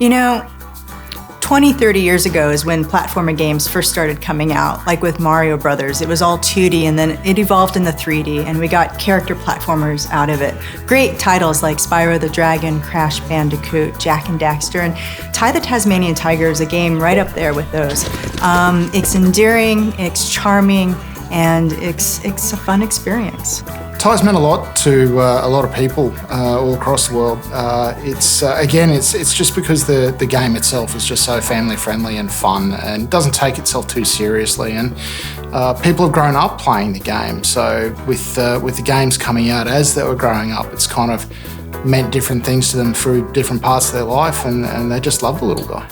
You know, 20, 30 years ago is when platformer games first started coming out, like with Mario Brothers. It was all 2D and then it evolved into 3D and we got character platformers out of it. Great titles like Spyro the Dragon, Crash Bandicoot, Jak and Daxter, and TY the Tasmanian Tiger is a game right up there with those. It's endearing, it's charming, and it's a fun experience. TY's meant a lot to a lot of people all across the world. It's just because the game itself is just so family friendly and fun and doesn't take itself too seriously. And people have grown up playing the game. So with the games coming out as they were growing up, it's kind of meant different things to them through different parts of their life, and they just love the little guy.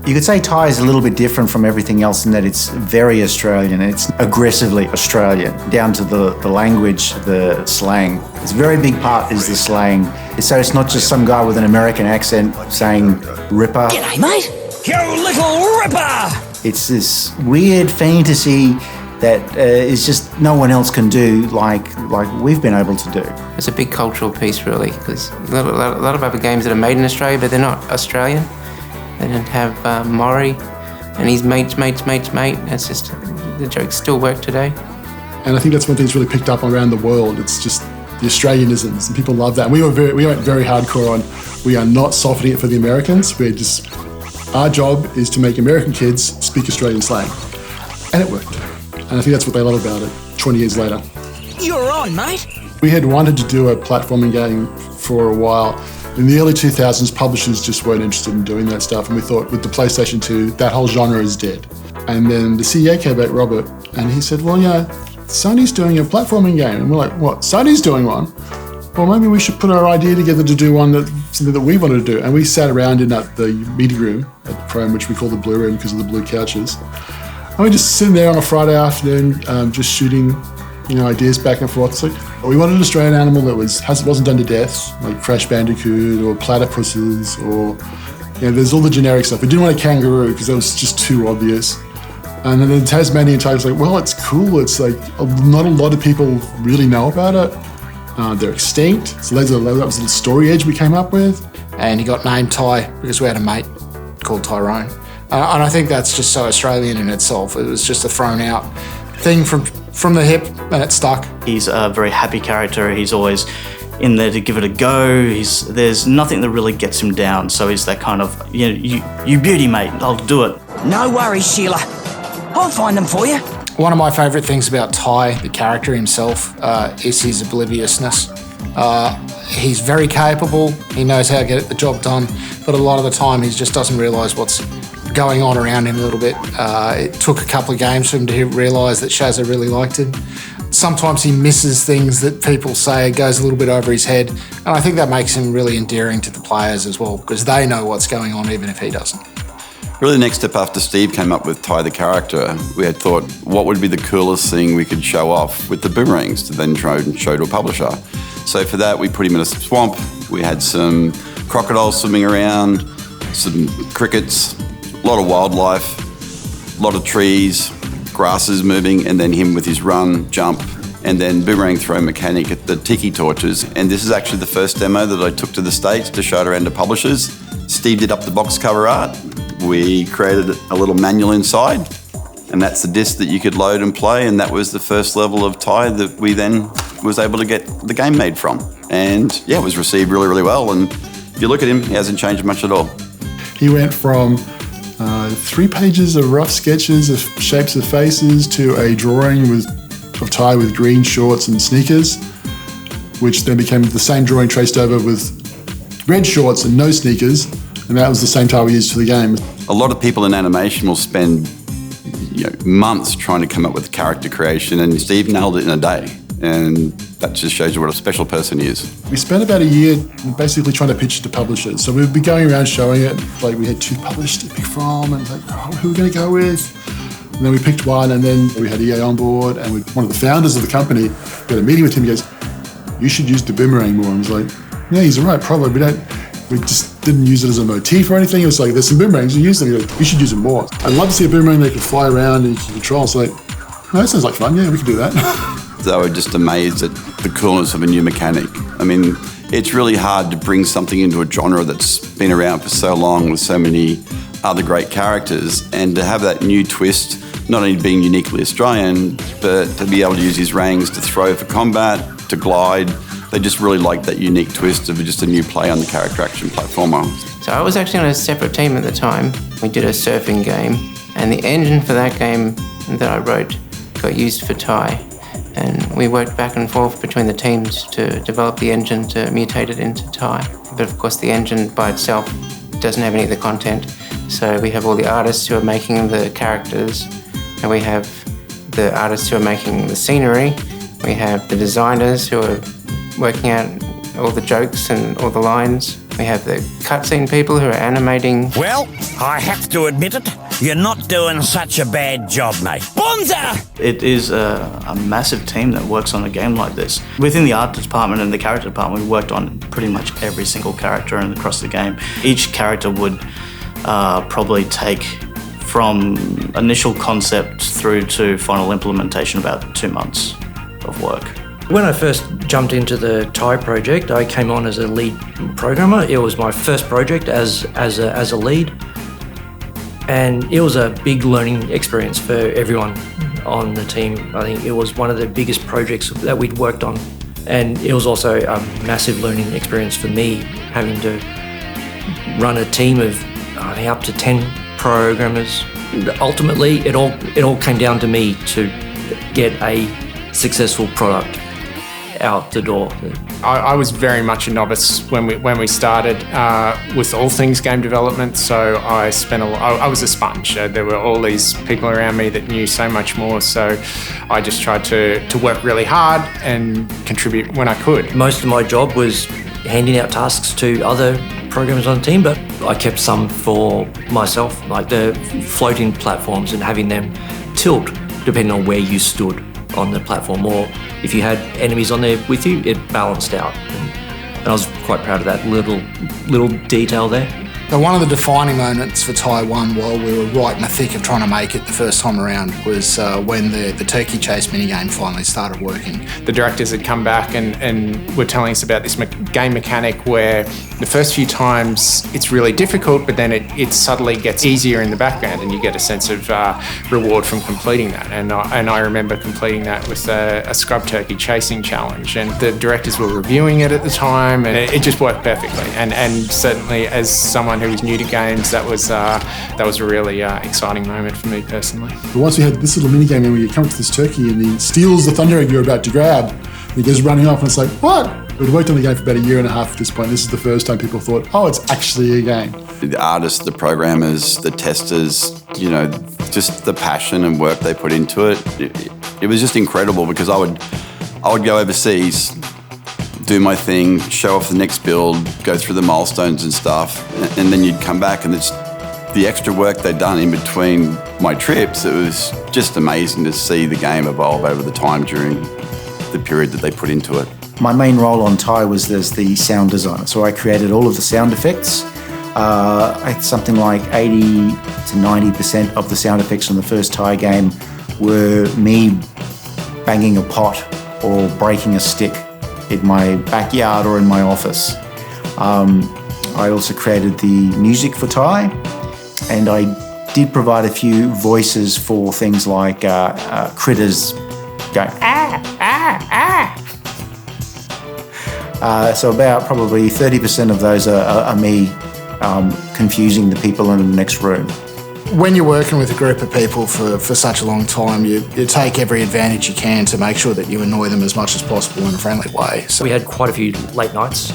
You could say TY is a little bit different from everything else in that it's very Australian. It's aggressively Australian, down to the language, the slang. It's a very big part is the slang. So it's not just some guy with an American accent saying ripper. G'day, mate. You little ripper. It's this weird fantasy that is just no one else can do like we've been able to do. It's a big cultural piece, really, because a lot of other games that are made in Australia, but they're not Australian. They don't have Maury and his mate's mate's mate's mate. It's just, the jokes still work today. And I think that's one thing that's really picked up around the world. It's just the Australianisms, and people love that. And we went very hardcore on, we are not softening it for the Americans. Our job is to make American kids speak Australian slang. And it worked. And I think that's what they love about it 20 years later. You're on, mate. We had wanted to do a platforming game for a while. In the early 2000s, publishers just weren't interested in doing that stuff, and we thought with the PlayStation 2, that whole genre is dead. And then the CEO came back, Robert, and he said, well, Sony's doing a platforming game. And we're like, what, Sony's doing one? Well, maybe we should put our idea together to do something that we wanted to do. And we sat around in the meeting room at Chrome, which we call the Blue Room because of the blue couches. And we just sitting there on a Friday afternoon, just shooting ideas back and forth. It's like, we wanted an Australian animal that wasn't done to death, like Crash Bandicoot or platypuses or, there's all the generic stuff. We didn't want a kangaroo because that was just too obvious. And then the Tasmanian Tiger was like, well, it's cool. It's like, not a lot of people really know about it. They're extinct. So that was the story edge we came up with. And he got named Ty because we had a mate called Tyrone. And I think that's just so Australian in itself. It was just a thrown out thing from the hip, and it stuck. He's a very happy character. He's always in there to give it a go. There's nothing that really gets him down. So he's that kind of, you beauty, mate, I'll do it. No worries, Sheila. I'll find them for you. One of my favourite things about Ty, the character himself, is his obliviousness. He's very capable. He knows how to get the job done, but a lot of the time he just doesn't realise what's going on around him a little bit. It took a couple of games for him to realise that Shazza really liked him. Sometimes he misses things that people say, goes a little bit over his head, and I think that makes him really endearing to the players as well, because they know what's going on even if he doesn't. Really, the next step after Steve came up with Ty the character, we had thought, what would be the coolest thing we could show off with the boomerangs to then show to a publisher? So for that, we put him in a swamp. We had some crocodiles swimming around, some crickets, a lot of wildlife, a lot of trees, grasses moving, and then him with his run, jump, and then boomerang throw mechanic at the tiki torches. And this is actually the first demo that I took to the States to show it around to publishers. Steve did up the box cover art. We created a little manual inside, and that's the disc that you could load and play, and that was the first level of Ty that we then was able to get the game made from. And it was received really, really well, and if you look at him, he hasn't changed much at all. He went from 3 pages of rough sketches of shapes of faces to a drawing of Ty with green shorts and sneakers, which then became the same drawing traced over with red shorts and no sneakers, and that was the same Ty we used for the game. A lot of people in animation will spend months trying to come up with character creation, and Steve nailed it in a day. And that just shows you what a special person he is. We spent about a year basically trying to pitch it to publishers. So we'd be going around showing it, like we had 2 published to pick from, and like, who are we going to go with? And then we picked one, and then we had EA on board, and one of the founders of the company, we had a meeting with him, he goes, you should use the boomerang more. And I was like, yeah, he's right, probably. We just didn't use it as a motif or anything. It was like, there's some boomerangs, you use them. You should use them more. I'd love to see a boomerang that could fly around and you can control. So like, that sounds like fun. Yeah, we can do that. They were just amazed at the coolness of a new mechanic. I mean, it's really hard to bring something into a genre that's been around for so long with so many other great characters, and to have that new twist, not only being uniquely Australian, but to be able to use his rangs to throw for combat, to glide. They just really liked that unique twist of just a new play on the character action platformer. So I was actually on a separate team at the time. We did a surfing game, and the engine for that game that I wrote got used for TY. And we worked back and forth between the teams to develop the engine to mutate it into TY. But of course the engine by itself doesn't have any of the content. So we have all the artists who are making the characters, and we have the artists who are making the scenery. We have the designers who are working out all the jokes and all the lines. We have the cutscene people who are animating. Well, I have to admit it, you're not doing such a bad job, mate. Bonza! It is a massive team that works on a game like this. Within the art department and the character department, we worked on pretty much every single character and across the game. Each character would probably take from initial concept through to final implementation about 2 months of work. When I first jumped into the TY project, I came on as a lead programmer. It was my first project as a lead, and it was a big learning experience for everyone on the team. I think it was one of the biggest projects that we'd worked on, and it was also a massive learning experience for me, having to run a team of I think up to 10 programmers. Ultimately, it all came down to me to get a successful product out the door. I was very much a novice when we started with all things game development, so I was a sponge. There were all these people around me that knew so much more, so I just tried to work really hard and contribute when I could. Most of my job was handing out tasks to other programmers on the team, but I kept some for myself, like the floating platforms and having them tilt depending on where you stood on the platform, or if you had enemies on there with you, it balanced out. And I was quite proud of that little detail there. So one of the defining moments for Taiwan while we were right in the thick of trying to make it the first time around was when the turkey chase minigame finally started working. The directors had come back and were telling us about this game mechanic where the first few times it's really difficult, but then it subtly gets easier in the background and you get a sense of reward from completing that. And I remember completing that with a scrub turkey chasing challenge, and the directors were reviewing it at the time, and it just worked perfectly. And certainly as someone who was new to games, that was a really exciting moment for me personally. But once we had this little minigame where you come up to this turkey and he steals the thunder egg you're about to grab, and he goes running off, and it's like, what? We'd worked on the game for about 1.5 years at this point. This is the first time people thought, oh, it's actually a game. The artists, the programmers, the testers, just the passion and work they put into it. It was just incredible, because I would go overseas, do my thing, show off the next build, go through the milestones and stuff, and then you'd come back and it's the extra work they'd done in between my trips. It was just amazing to see the game evolve over the time during the period that they put into it. My main role on TY was as the sound designer, so I created all of the sound effects. Something like 80 to 90% of the sound effects on the first TY game were me banging a pot or breaking a stick in my backyard or in my office. I also created the music for TY, and I did provide a few voices for things like critters going so about probably 30% of those are me confusing the people in the next room. When you're working with a group of people for such a long time, you take every advantage you can to make sure that you annoy them as much as possible in a friendly way. So we had quite a few late nights.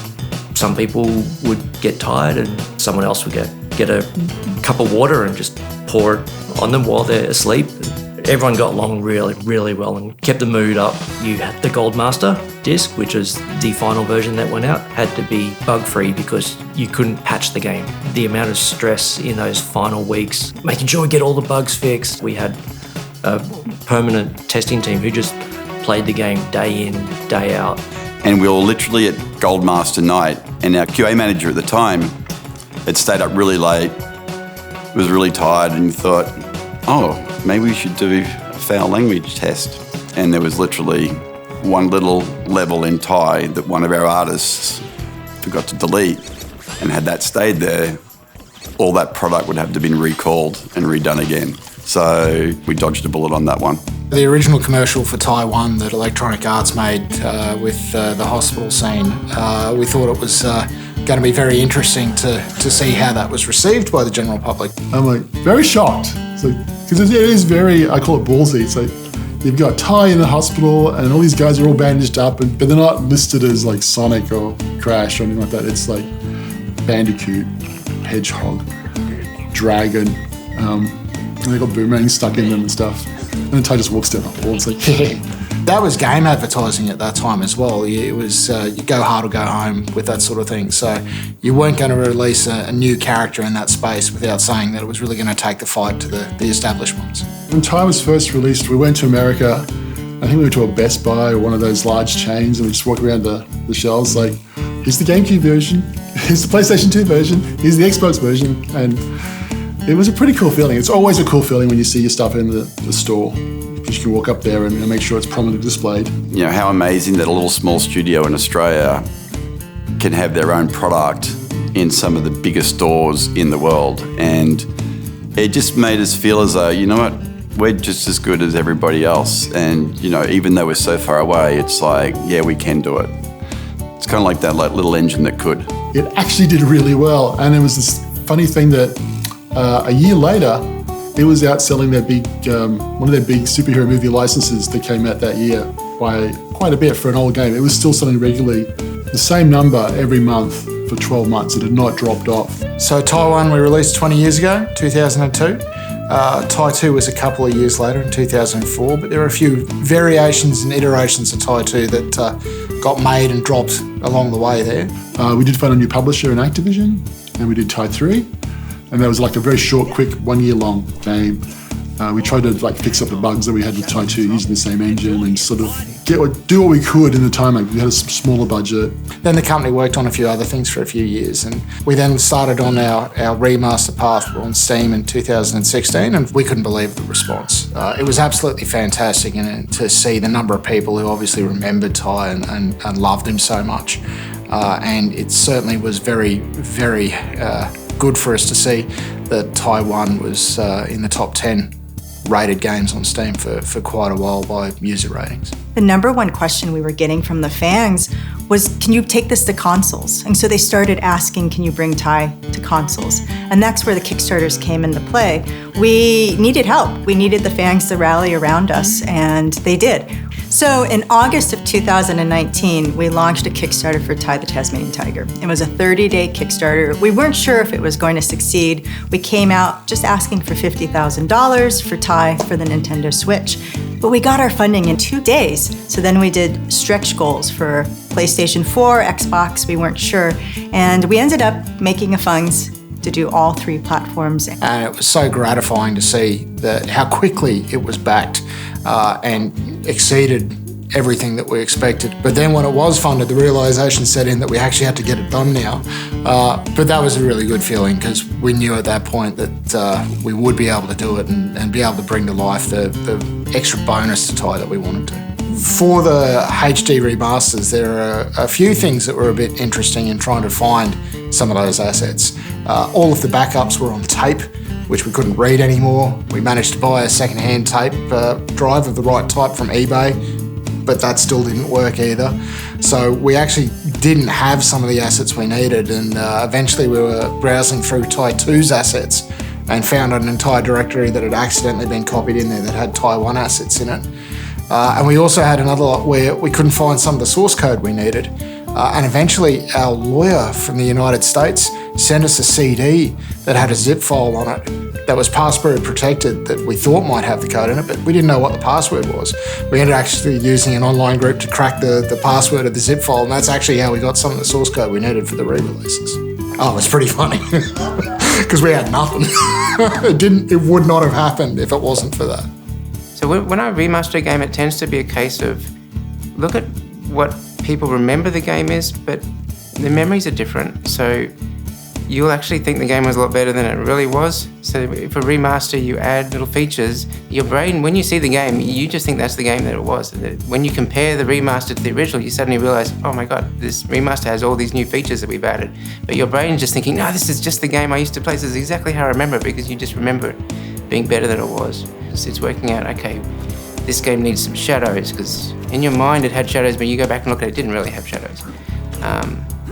Some people would get tired and someone else would get a cup of water and just pour it on them while they're asleep. Everyone got along really, really well and kept the mood up. You had the Gold Master disc, which is the final version that went out, had to be bug-free because you couldn't patch the game. The amount of stress in those final weeks, making sure we get all the bugs fixed. We had a permanent testing team who just played the game day in, day out. And we were literally at Gold Master night, and our QA manager at the time had stayed up really late, was really tired, and thought, oh, maybe we should do a foul language test. And there was literally one little level in TY that one of our artists forgot to delete. And had that stayed there, all that product would have to been recalled and redone again. So we dodged a bullet on that one. The original commercial for Taiwan that Electronic Arts made with the hospital scene, we thought it was going to be very interesting to see how that was received by the general public. I'm like, very shocked. Because it is very, I call it ballsy. It's like, you've got Ty in the hospital and all these guys are all bandaged up, but they're not listed as like Sonic or Crash or anything like that. It's like Bandicoot, Hedgehog, Dragon, and they got boomerangs stuck in them and stuff. And then Ty just walks down the hall. It's like, That was game advertising at that time as well. It was you go hard or go home with that sort of thing. So you weren't going to release a new character in that space without saying that it was really going to take the fight to the established ones. When Ty was first released, we went to America. I think we went to a Best Buy or one of those large chains, and we just walked around the shelves like, here's the GameCube version, here's the PlayStation 2 version, here's the Xbox version. And it was a pretty cool feeling. It's always a cool feeling when you see your stuff in the store, because you can walk up there and make sure it's prominently displayed. You know, how amazing that a little small studio in Australia can have their own product in some of the biggest stores in the world. And it just made us feel as though, you know what, we're just as good as everybody else. And, you know, even though we're so far away, it's like, yeah, we can do it. It's kind of like that little engine that could. It actually did really well. And it was this funny thing that a year later, it was outselling their big, one of their big superhero movie licenses that came out that year by quite a bit for an old game. It was still selling regularly, the same number every month for 12 months. It had not dropped off. So Taiwan we released 20 years ago, 2002. Ty 2 was a couple of years later in 2004, but there were a few variations and iterations of Ty 2 that got made and dropped along the way there. We did find a new publisher in Activision, and we did Ty 3. And that was like a very short, quick, 1 year long game. We tried to like fix up the bugs that we had with Ty 2 using the same engine and sort of do what we could in the time. Like we had a smaller budget. Then the company worked on a few other things for a few years, and we then started on our Remaster Path on Steam in 2016, and we couldn't believe the response. It was absolutely fantastic, and to see the number of people who obviously remembered Ty and loved him so much. And it certainly was very, very good for us to see that Taiwan was in the top 10 rated games on Steam for quite a while by user ratings. The number one question we were getting from the fans was, can you take this to consoles? And so they started asking, can you bring Ty to consoles? And that's where the Kickstarters came into play. We needed help. We needed the fans to rally around us, and they did. So in August of 2019, we launched a Kickstarter for TY the Tasmanian Tiger. It was a 30-day Kickstarter. We weren't sure if it was going to succeed. We came out just asking for $50,000 for Ty for the Nintendo Switch. But we got our funding in 2 days. So then we did stretch goals for PlayStation 4, Xbox, we weren't sure. And we ended up making funds to do all 3 platforms. And it was so gratifying to see how quickly it was backed and exceeded everything that we expected. But then when it was funded, the realisation set in that we actually had to get it done now. But that was a really good feeling, because we knew at that point that we would be able to do it and be able to bring to life the extra bonus to Ty that we wanted to. For the HD remasters, there are a few things that were a bit interesting in trying to find some of those assets. All of the backups were on tape, which we couldn't read anymore. We managed to buy a second-hand tape drive of the right type from eBay, but that still didn't work either. So we actually didn't have some of the assets we needed, and eventually we were browsing through Ty 2's assets and found an entire directory that had accidentally been copied in there that had Ty 1 assets in it. And we also had another lot where we couldn't find some of the source code we needed. And eventually our lawyer from the United States sent us a CD that had a zip file on it that was password protected that we thought might have the code in it, but we didn't know what the password was. We ended up actually using an online group to crack the password of the zip file, and that's actually how we got some of the source code we needed for the re-releases. Oh, it was pretty funny, because we had nothing. It would not have happened if it wasn't for that. So when I remaster a game, it tends to be a case of, look at what people remember the game is, but the memories are different. So you'll actually think the game was a lot better than it really was. So if a remaster, you add little features, your brain, when you see the game, you just think that's the game that it was. When you compare the remaster to the original, you suddenly realize, oh my God, this remaster has all these new features that we've added. But your brain's just thinking, no, this is just the game I used to play. This is exactly how I remember it, because you just remember it being better than it was. It's working out, okay, this game needs some shadows, because in your mind it had shadows, but you go back and look at it, it didn't really have shadows.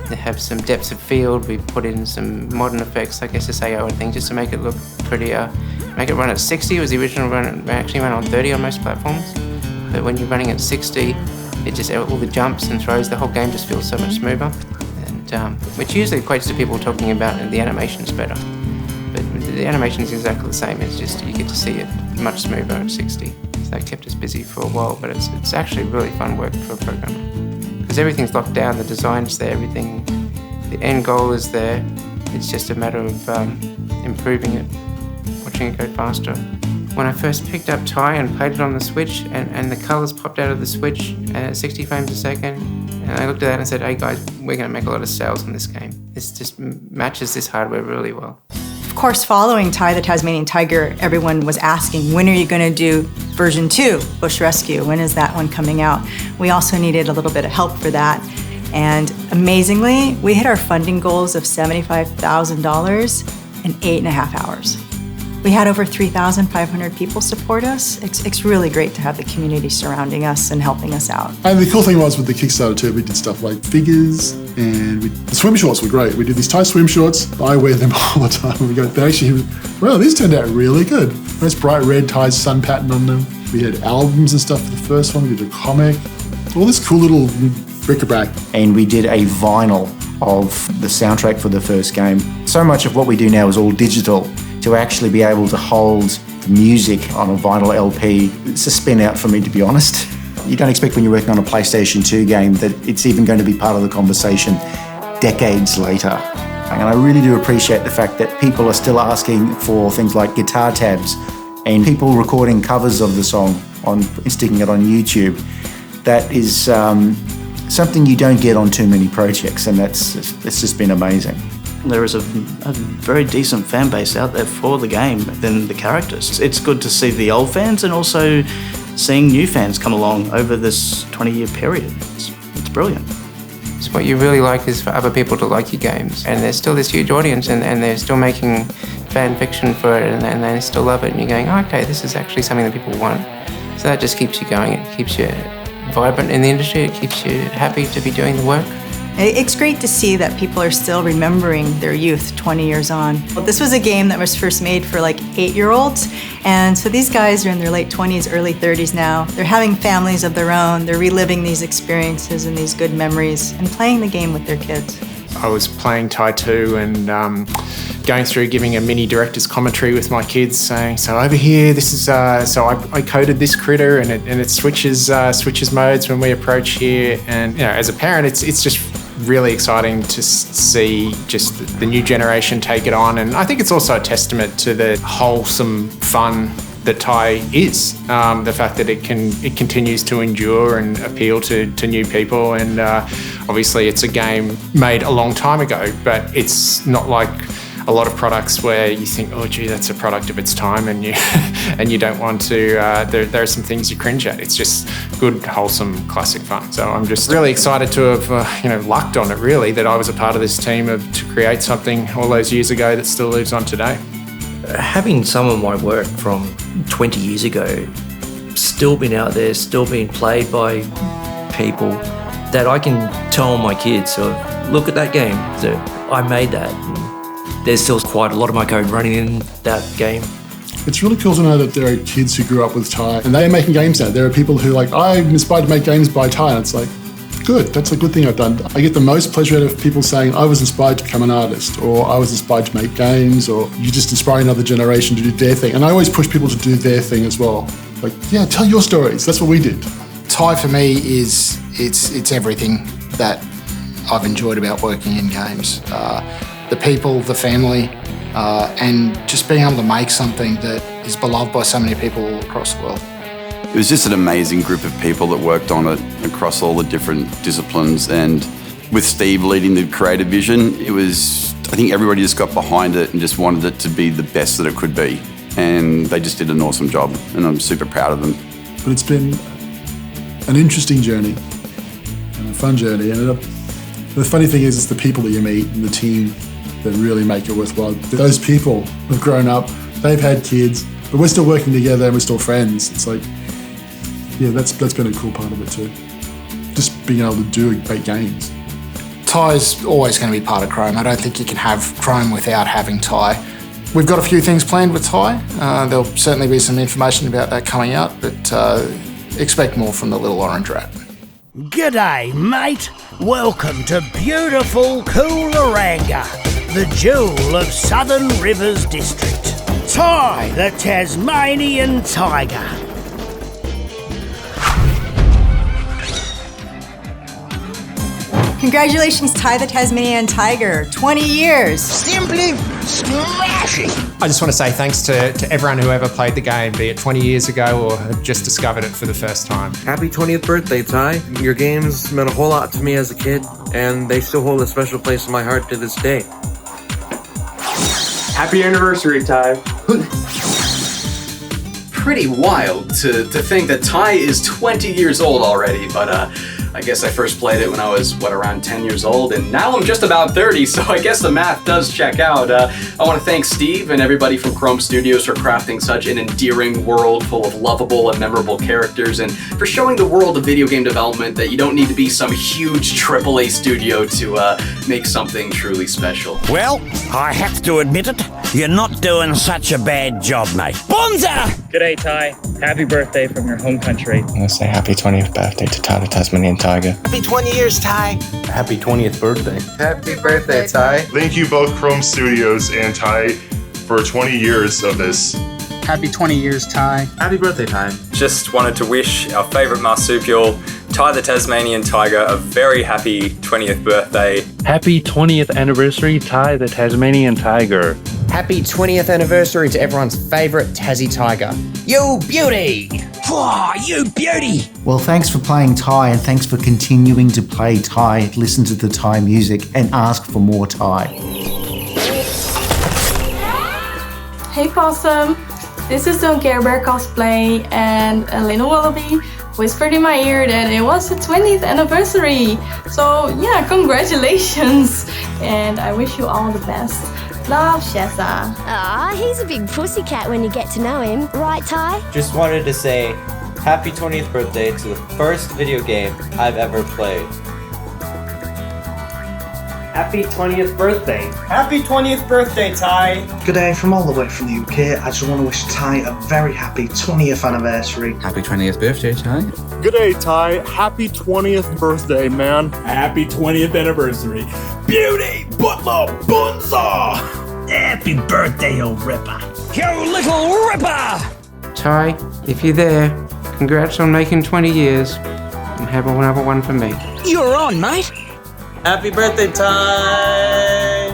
They have some depths of field. We put in some modern effects like SSAO and things just to make it look prettier. Make it run at 60. It was the original run, actually ran on 30 on most platforms. But when you're running at 60, it just, all the jumps and throws, the whole game just feels so much smoother. And which usually equates to people talking about the animation's better. But the animation is exactly the same. It's just you get to see it much smoother at 60. So that kept us busy for a while, but it's actually really fun work for a programmer. Because everything's locked down, the design's there, everything, the end goal is there. It's just a matter of improving it, watching it go faster. When I first picked up TY and played it on the Switch, and the colours popped out of the Switch at 60 frames a second, and I looked at that and said, hey guys, we're going to make a lot of sales on this game. This just matches this hardware really well. Of course, following TY the Tasmanian Tiger, everyone was asking, when are you going to do version 2, Bush Rescue? When is that one coming out? We also needed a little bit of help for that. And amazingly, we hit our funding goals of $75,000 in 8.5 hours. We had over 3,500 people support us. It's really great to have the community surrounding us and helping us out. And the cool thing was with the Kickstarter too, we did stuff like figures, and the swim shorts were great. We did these Thai swim shorts. I wear them all the time. We go, they actually, well, these turned out really good. Nice bright red Thai sun pattern on them. We had albums and stuff for the first one. We did a comic. All this cool little bric-a-brac. And we did a vinyl of the soundtrack for the first game. So much of what we do now is all digital. To actually be able to hold the music on a vinyl LP, it's a spin out for me, to be honest. You don't expect when you're working on a PlayStation 2 game that it's even going to be part of the conversation decades later. And I really do appreciate the fact that people are still asking for things like guitar tabs and people recording covers of the song and sticking it on YouTube. That is something you don't get on too many projects, and it's just been amazing. There is a very decent fan base out there for the game than the characters. It's good to see the old fans and also seeing new fans come along over this 20-year period. It's brilliant. So what you really like is for other people to like your games. And there's still this huge audience, and they're still making fan fiction for it, and they still love it. And you're going, oh, okay, this is actually something that people want. So that just keeps you going. It keeps you vibrant in the industry. It keeps you happy to be doing the work. It's great to see that people are still remembering their youth 20 years on. This was a game that was first made for like 8-year-olds, and so these guys are in their late 20s, early 30s now. They're having families of their own, they're reliving these experiences and these good memories and playing the game with their kids. I was playing TY 2 and going through giving a mini director's commentary with my kids, saying, so over here, this is, so I coded this critter and it switches modes when we approach here. And, you know, as a parent, it's just really exciting to see just the new generation take it on. And I think it's also a testament to the wholesome fun that TY is. The fact that it continues to endure and appeal to new people. And obviously it's a game made a long time ago, but it's not like a lot of products where you think, oh gee, that's a product of its time, and you and you don't want to. There are some things you cringe at. It's just good, wholesome, classic fun. So I'm just really excited to have lucked on it. Really, that I was a part of this team to create something all those years ago that still lives on today. Having some of my work from 20 years ago still been out there, still being played by people that I can tell my kids, so look at that game, so I made that. There's still quite a lot of my code running in that game. It's really cool to know that there are kids who grew up with TY and they're making games now. There are people who I'm inspired to make games by TY, and it's like, good, that's a good thing I've done. I get the most pleasure out of people saying, I was inspired to become an artist, or I was inspired to make games, or you just inspire another generation to do their thing. And I always push people to do their thing as well. Like, yeah, tell your stories. That's what we did. TY for me is, it's everything that I've enjoyed about working in games. The people, the family, and just being able to make something that is beloved by so many people all across the world. It was just an amazing group of people that worked on it across all the different disciplines, and with Steve leading the creative vision, it was I think everybody just got behind it and just wanted it to be the best that it could be. And they just did an awesome job, and I'm super proud of them. But it's been an interesting journey and a fun journey. And the funny thing is, it's the people that you meet and the team that really make it worthwhile. Those people have grown up, they've had kids, but we're still working together and we're still friends. It's like, yeah, that's been a cool part of it too. Just being able to do great games. Ty's always going to be part of Chrome. I don't think you can have Chrome without having Ty. We've got a few things planned with Ty. There'll certainly be some information about that coming out, but expect more from the little orange rat. G'day, mate. Welcome to beautiful Coolaranga, the jewel of Southern Rivers District. Ty the Tasmanian Tiger. Congratulations, Ty the Tasmanian Tiger. 20 years. Simply smashing. I just want to say thanks to everyone who ever played the game, be it 20 years ago or had just discovered it for the first time. Happy 20th birthday, Ty. Your games meant a whole lot to me as a kid, and they still hold a special place in my heart to this day. Happy anniversary, Ty. Pretty wild to think that Ty is 20 years old already, but I guess I first played it when I was, around 10 years old, and now I'm just about 30, so I guess the math does check out. I want to thank Steve and everybody from Chrome Studios for crafting such an endearing world full of lovable and memorable characters, and for showing the world of video game development that you don't need to be some huge AAA studio to make something truly special. Well, I have to admit it, you're not doing such a bad job, mate. Bonza! G'day, Ty. Happy birthday from your home country. I'm going to say happy 20th birthday to Ty the Tasmanian Tiger. Happy 20 years, Ty. Happy 20th birthday. Happy birthday, Ty. Thank you both Chrome Studios and Ty for 20 years of this. Happy 20 years, Ty. Happy birthday, Ty. Just wanted to wish our favourite marsupial, Ty the Tasmanian Tiger, a very happy 20th birthday. Happy 20th anniversary, Ty the Tasmanian Tiger. Happy 20th anniversary to everyone's favourite Tassie Tiger. You beauty! Oh, you beauty! Well, thanks for playing Ty, and thanks for continuing to play Ty, listen to the Ty music, and ask for more Ty. Hey Possum, this is Don't Care Bear Cosplay, and Elena Wallaby whispered in my ear that it was the 20th anniversary. So yeah, congratulations, and I wish you all the best. Love, Shessa. Aw, he's a big pussycat when you get to know him. Right, Ty? Just wanted to say happy 20th birthday to the first video game I've ever played. Happy 20th birthday. Happy 20th birthday, Ty. Good day from all the way from the UK. I just want to wish Ty a very happy 20th anniversary. Happy 20th birthday, Ty. Good day, Ty. Happy 20th birthday, man. Happy 20th anniversary. Beauty Butler Bunza! Happy birthday, you ripper. You little ripper! Ty, if you're there, congrats on making 20 years, and have another one for me. You're on, mate. Happy birthday, Ty!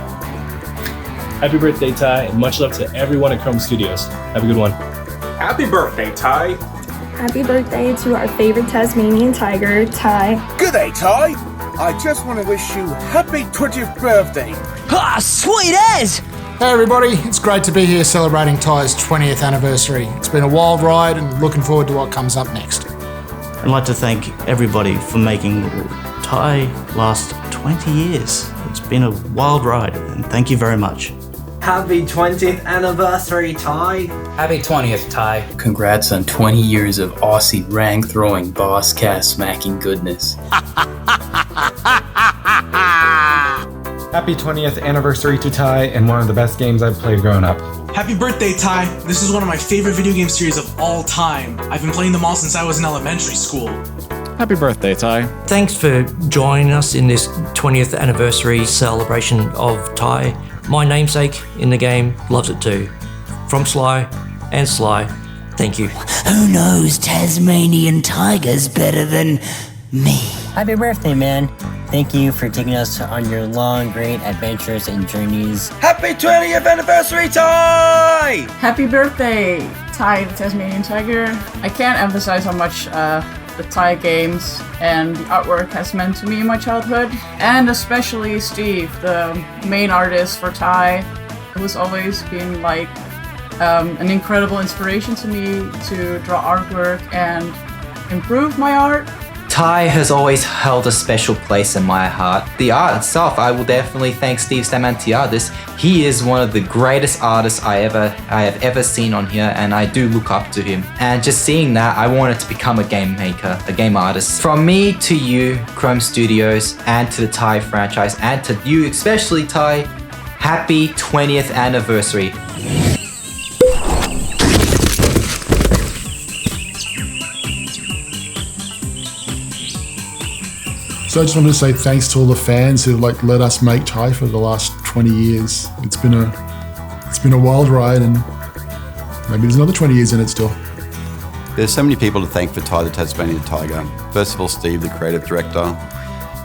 Happy birthday, Ty, and much love to everyone at Chrome Studios. Have a good one. Happy birthday, Ty. Happy birthday to our favorite Tasmanian Tiger, Ty. Good day, Ty. I just want to wish you happy 20th birthday. Ah, sweet as! Hey everybody, it's great to be here celebrating Ty's 20th anniversary. It's been a wild ride and looking forward to what comes up next. I'd like to thank everybody for making Ty last 20 years. It's been a wild ride, and thank you very much. Happy 20th anniversary, Ty. Happy 20th, Ty. Congrats on 20 years of Aussie rang-throwing, boss-cast smacking goodness. Happy 20th anniversary to Ty, and one of the best games I've played growing up. Happy birthday, Ty. This is one of my favorite video game series of all time. I've been playing them all since I was in elementary school. Happy birthday, Ty. Thanks for joining us in this 20th anniversary celebration of Ty. My namesake in the game loves it too. From Sly and Sly, thank you. Who knows Tasmanian Tigers better than me? Happy birthday, man. Thank you for taking us on your long, great adventures and journeys. Happy 20th anniversary, Ty! Happy birthday, Ty the Tasmanian Tiger. I can't emphasize how much the Ty games and the artwork has meant to me in my childhood, and especially Steve, the main artist for Ty, who's always been like an incredible inspiration to me to draw artwork and improve my art. Ty has always held a special place in my heart. The art itself, I will definitely thank Steve Stamantiadis. He is one of the greatest artists I have ever seen on here, and I do look up to him. And just seeing that, I wanted to become a game maker, a game artist. From me to you, Chrome Studios, and to the Ty franchise, and to you especially, Ty, happy 20th anniversary. So I just wanted to say thanks to all the fans who let us make Ty for the last 20 years. It's been a wild ride, and maybe there's another 20 years in it still. There's so many people to thank for Ty the Tasmanian Tiger. First of all, Steve, the creative director,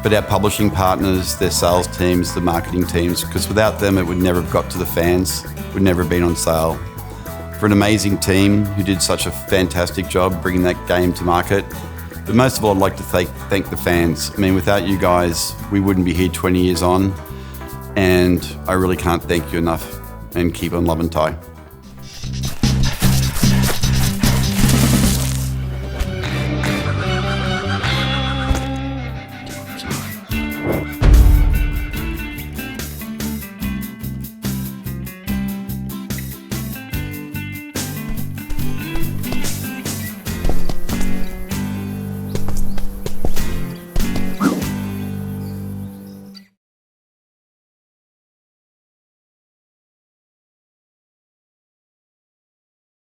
but our publishing partners, their sales teams, the marketing teams, because without them it would never have got to the fans, would never have been on sale. For an amazing team who did such a fantastic job bringing that game to market. But most of all, I'd like to thank the fans. I mean, without you guys, we wouldn't be here 20 years on, and I really can't thank you enough, and keep on loving Ty.